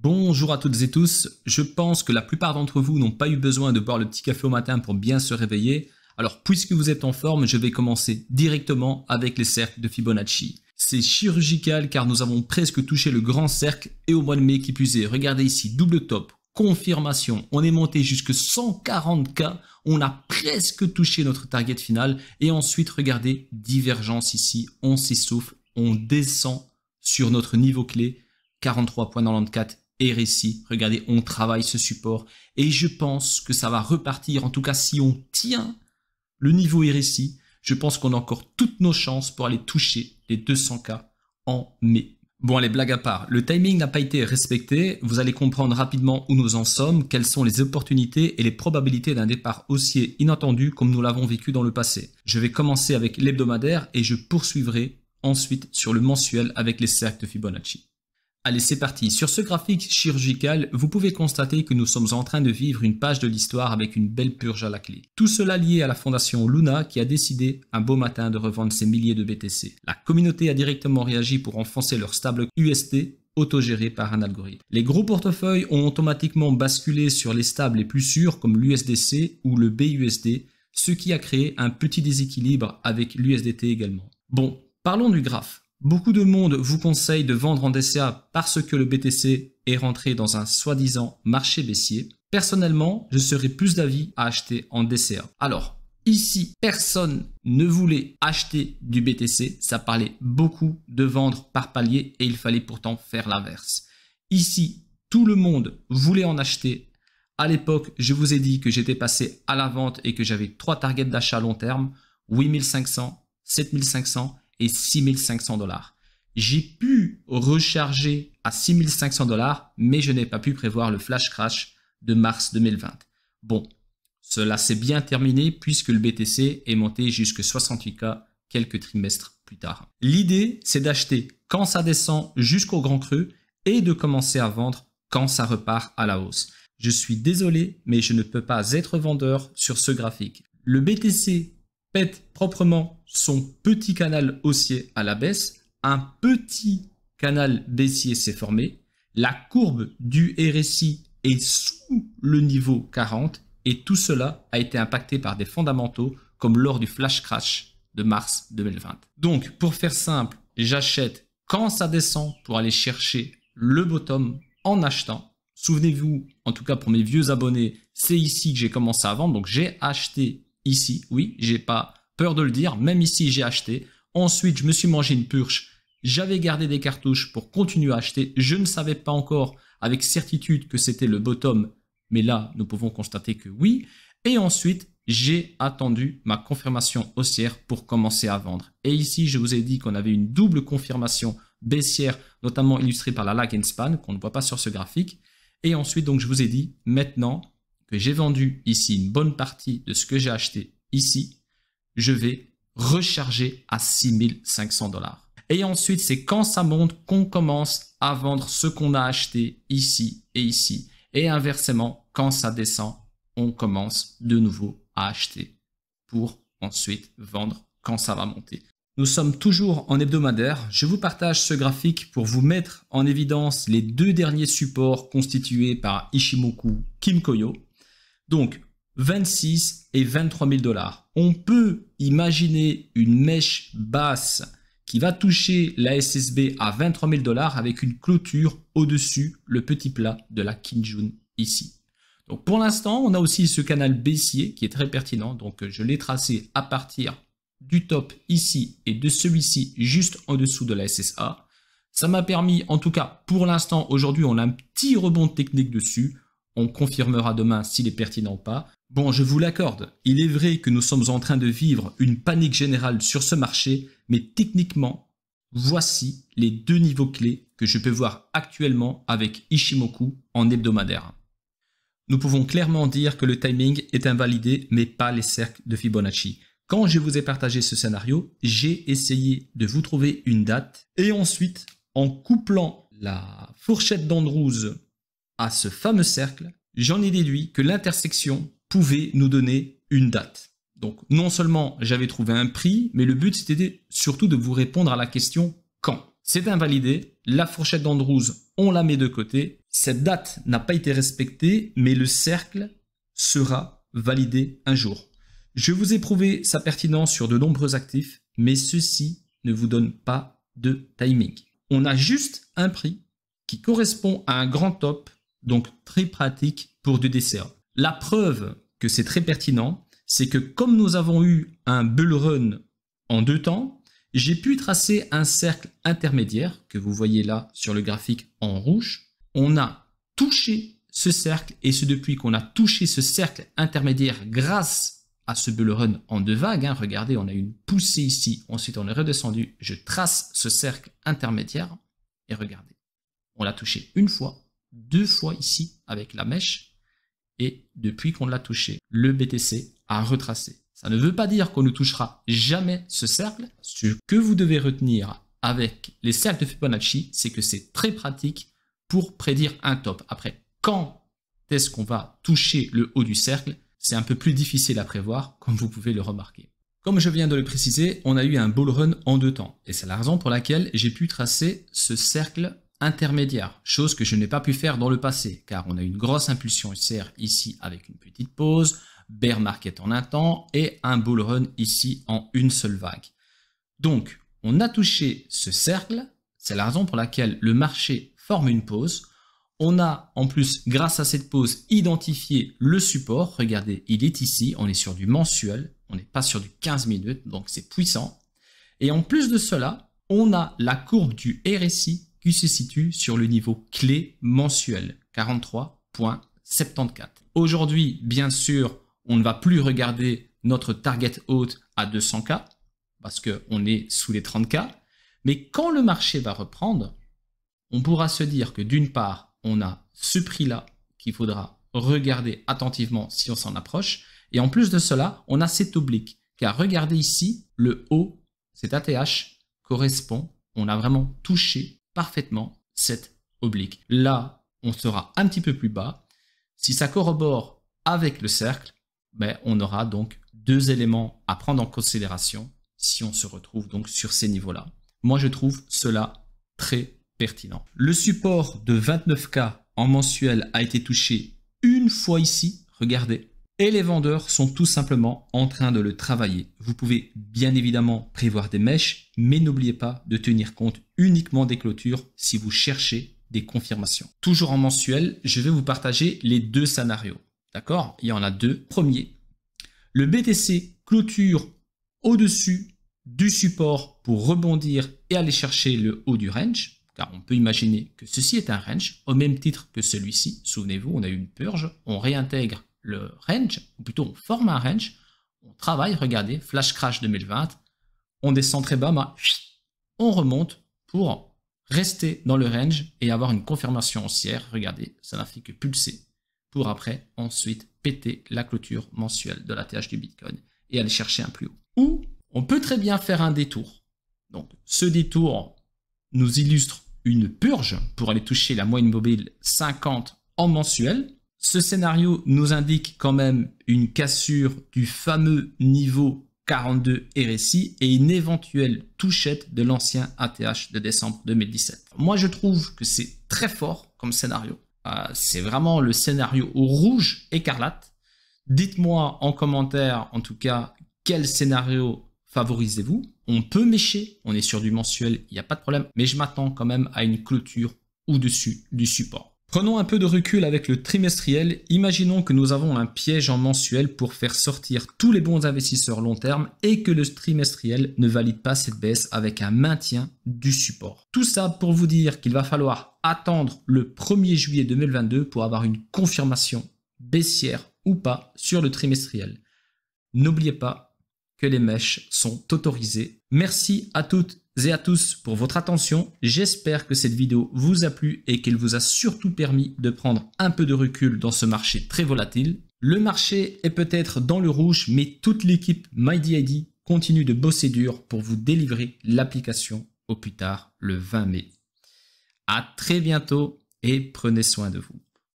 Bonjour à toutes et tous, je pense que la plupart d'entre vous n'ont pas eu besoin de boire le petit café au matin pour bien se réveiller. Alors puisque vous êtes en forme, je vais commencer directement avec les cercles de Fibonacci. C'est chirurgical car nous avons presque touché le grand cercle et au mois de mai qui plus est. Regardez ici, double top, confirmation, on est monté jusque 140K, on a presque touché notre target final et ensuite regardez, divergence ici, on s'essouffle, on descend sur notre niveau clé, 43,94 et RSI. Regardez, on travaille ce support et je pense que ça va repartir, en tout cas si on tient le niveau RSI, je pense qu'on a encore toutes nos chances pour aller toucher les 200K en mai. Bon allez, blague à part, le timing n'a pas été respecté, vous allez comprendre rapidement où nous en sommes, quelles sont les opportunités et les probabilités d'un départ haussier inattendu comme nous l'avons vécu dans le passé. Je vais commencer avec l'hebdomadaire et je poursuivrai ensuite sur le mensuel avec les cercles de Fibonacci. Allez, c'est parti. Sur ce graphique chirurgical, vous pouvez constater que nous sommes en train de vivre une page de l'histoire avec une belle purge à la clé. Tout cela lié à la fondation Luna qui a décidé un beau matin de revendre ses milliers de BTC. La communauté a directement réagi pour enfoncer leur stable UST autogéré par un algorithme. Les gros portefeuilles ont automatiquement basculé sur les stables les plus sûrs comme l'USDC ou le BUSD, ce qui a créé un petit déséquilibre avec l'USDT également. Bon, parlons du graphe. Beaucoup de monde vous conseille de vendre en DCA parce que le BTC est rentré dans un soi-disant marché baissier. Personnellement, je serais plus d'avis à acheter en DCA. Alors, ici, personne ne voulait acheter du BTC. Ça parlait beaucoup de vendre par palier et il fallait pourtant faire l'inverse. Ici, tout le monde voulait en acheter. À l'époque, je vous ai dit que j'étais passé à la vente et que j'avais 3 targets d'achat à long terme, 8500, 7500 et 6500 $. J'ai pu recharger à 6500 $, mais je n'ai pas pu prévoir le flash crash de mars 2020. Bon, cela s'est bien terminé puisque le BTC est monté jusque 68K quelques trimestres plus tard. L'idée, c'est d'acheter quand ça descend jusqu'au grand creux et de commencer à vendre quand ça repart à la hausse. Je suis désolé, mais je ne peux pas être vendeur sur ce graphique. Le BTC pète proprement son petit canal haussier à la baisse, un petit canal baissier s'est formé, la courbe du RSI est sous le niveau 40 et tout cela a été impacté par des fondamentaux comme lors du flash crash de mars 2020. Donc pour faire simple, j'achète quand ça descend pour aller chercher le bottom en achetant. Souvenez-vous, en tout cas pour mes vieux abonnés, c'est ici que j'ai commencé à vendre, donc j'ai acheté ici, oui, j'ai pas peur de le dire, même ici j'ai acheté. Ensuite, je me suis mangé une purge. J'avais gardé des cartouches pour continuer à acheter. Je ne savais pas encore avec certitude que c'était le bottom, mais là, nous pouvons constater que oui. Et ensuite, j'ai attendu ma confirmation haussière pour commencer à vendre. Et ici, je vous ai dit qu'on avait une double confirmation baissière, notamment illustrée par la lag and span, qu'on ne voit pas sur ce graphique. Et ensuite, donc, je vous ai dit, maintenant que j'ai vendu ici une bonne partie de ce que j'ai acheté ici, je vais recharger à 6500 $. Et ensuite, c'est quand ça monte qu'on commence à vendre ce qu'on a acheté ici et ici. Et inversement, quand ça descend, on commence de nouveau à acheter pour ensuite vendre quand ça va monter. Nous sommes toujours en hebdomadaire. Je vous partage ce graphique pour vous mettre en évidence les 2 derniers supports constitués par Ichimoku Kimkoyo. Donc, 26 et 23 000 $. On peut imaginer une mèche basse qui va toucher la SSB à 23 000 $ avec une clôture au-dessus, le petit plat de la Kijun ici. Donc pour l'instant, on a aussi ce canal baissier qui est très pertinent. Donc je l'ai tracé à partir du top ici et de celui-ci juste en dessous de la SSA. Ça m'a permis, en tout cas pour l'instant, aujourd'hui on a un petit rebond technique dessus. On confirmera demain s'il est pertinent ou pas. Bon, je vous l'accorde, il est vrai que nous sommes en train de vivre une panique générale sur ce marché, mais techniquement, voici les 2 niveaux clés que je peux voir actuellement avec Ichimoku en hebdomadaire. Nous pouvons clairement dire que le timing est invalidé, mais pas les cercles de Fibonacci. Quand je vous ai partagé ce scénario, j'ai essayé de vous trouver une date et ensuite, en couplant la fourchette d'Andrews à ce fameux cercle, j'en ai déduit que l'intersection pouvait nous donner une date. Donc non seulement j'avais trouvé un prix, mais le but c'était surtout de vous répondre à la question quand. c'est invalidé. La fourchette d'Andrews, on la met de côté. Cette date n'a pas été respectée, mais le cercle sera validé un jour. Je vous ai prouvé sa pertinence sur de nombreux actifs, mais ceci ne vous donne pas de timing. On a juste un prix qui correspond à un grand top, donc très pratique pour du DCA. La preuve que c'est très pertinent, c'est que comme nous avons eu un bull run en 2 temps, j'ai pu tracer un cercle intermédiaire que vous voyez là sur le graphique en rouge. On a touché ce cercle et c'est depuis qu'on a touché ce cercle intermédiaire grâce à ce bull run en 2 vagues. Regardez, on a eu une poussée ici, ensuite on est redescendu. Je trace ce cercle intermédiaire et regardez, on l'a touché une fois, 2 fois ici avec la mèche et depuis qu'on l'a touché, le BTC a retracé. Ça ne veut pas dire qu'on ne touchera jamais ce cercle. Ce que vous devez retenir avec les cercles de Fibonacci, c'est que c'est très pratique pour prédire un top. Après, quand est-ce qu'on va toucher le haut du cercle? C'est un peu plus difficile à prévoir, comme vous pouvez le remarquer. Comme je viens de le préciser, on a eu un bull run en 2 temps. Et c'est la raison pour laquelle j'ai pu tracer ce cercle intermédiaire, chose que je n'ai pas pu faire dans le passé, car on a eu une grosse impulsion haussière ici avec une petite pause, bear market en un temps et un bull run ici en une seule vague. Donc, on a touché ce cercle, c'est la raison pour laquelle le marché forme une pause. On a en plus, grâce à cette pause, identifié le support. Regardez, il est ici, on est sur du mensuel, on n'est pas sur du 15 minutes, donc c'est puissant. Et en plus de cela, on a la courbe du RSI qui se situe sur le niveau clé mensuel, 43,74. Aujourd'hui, bien sûr, on ne va plus regarder notre target haute à 200K parce qu'on est sous les 30K. Mais quand le marché va reprendre, on pourra se dire que d'une part, on a ce prix-là qu'il faudra regarder attentivement si on s'en approche. Et en plus de cela, on a cet oblique. Car regardez ici, le haut, cet ATH correspond, on a vraiment touché parfaitement cette oblique. Là, on sera un petit peu plus bas. Si ça corrobore avec le cercle, ben, on aura donc 2 éléments à prendre en considération si on se retrouve donc sur ces niveaux-là. Moi, je trouve cela très pertinent. Le support de 29K en mensuel a été touché une fois ici, regardez. Et les vendeurs sont tout simplement en train de le travailler. Vous pouvez bien évidemment prévoir des mèches, mais n'oubliez pas de tenir compte uniquement des clôtures si vous cherchez des confirmations. Toujours en mensuel, je vais vous partager les 2 scénarios. D'accord? Il y en a 2. Premier, le BTC clôture au-dessus du support pour rebondir et aller chercher le haut du range, car on peut imaginer que ceci est un range, au même titre que celui-ci. Souvenez-vous, on a eu une purge, on réintègre le range, ou plutôt on forme un range, on travaille, regardez, flash crash 2020, on descend très bas, mais on remonte pour rester dans le range et avoir une confirmation haussière. Regardez, ça n'a fait que pulser pour après ensuite péter la clôture mensuelle de l'ATH du Bitcoin et aller chercher un plus haut. Ou on peut très bien faire un détour. Donc ce détour nous illustre une purge pour aller toucher la moyenne mobile 50 en mensuel. Ce scénario nous indique quand même une cassure du fameux niveau 42 RSI et une éventuelle touchette de l'ancien ATH de décembre 2017. Moi, je trouve que c'est très fort comme scénario. C'est vraiment le scénario rouge écarlate. Dites-moi en commentaire, en tout cas, quel scénario favorisez-vous? On peut mécher, on est sur du mensuel, il n'y a pas de problème, mais je m'attends quand même à une clôture au-dessus du support. Prenons un peu de recul avec le trimestriel. Imaginons que nous avons un piège en mensuel pour faire sortir tous les bons investisseurs long terme et que le trimestriel ne valide pas cette baisse avec un maintien du support. Tout ça pour vous dire qu'il va falloir attendre le 1er juillet 2022 pour avoir une confirmation baissière ou pas sur le trimestriel. N'oubliez pas que les mèches sont autorisées. Merci à toutes et à tous pour votre attention. J'espère que cette vidéo vous a plu et qu'elle vous a surtout permis de prendre un peu de recul dans ce marché très volatile. Le marché est peut-être dans le rouge, mais toute l'équipe MyDID continue de bosser dur pour vous délivrer l'application au plus tard le 20 mai. À très bientôt et prenez soin de vous.